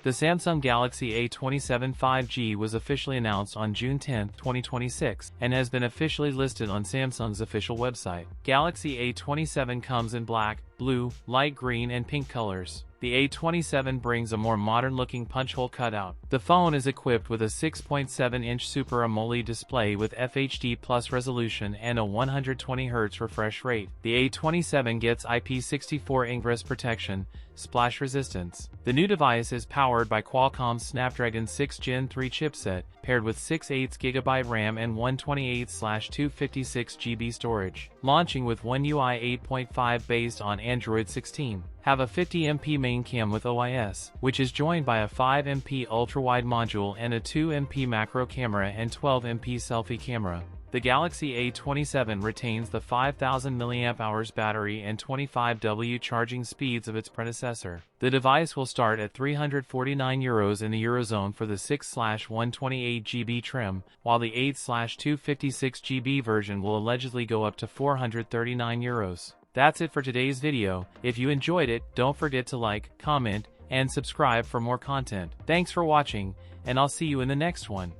The Samsung Galaxy A27 5G was officially announced on June 10, 2026, and has been officially listed on Samsung's official website. Galaxy A27 comes in black, blue, light green and pink colors. The A27 brings a more modern-looking punch-hole cutout. The phone is equipped with a 6.7-inch Super AMOLED display with FHD Plus resolution and a 120Hz refresh rate. The A27 gets IP64 ingress protection, splash resistance. The new device is powered by Qualcomm's Snapdragon 6 Gen 3 chipset, paired with 6/8GB RAM and 128/256GB storage. Launching with One UI 8.5 based on Android 16. Have a 50MP main cam with OIS, which is joined by a 5MP ultra-wide module and a 2MP macro camera and 12MP selfie camera. The Galaxy A27 retains the 5000 mAh battery and 25W charging speeds of its predecessor. The device will start at €349 in the Eurozone for the 6/128GB trim, while the 8/256GB version will allegedly go up to €439. That's it for today's video. If you enjoyed it, don't forget to like, comment, and subscribe for more content. Thanks for watching, and I'll see you in the next one.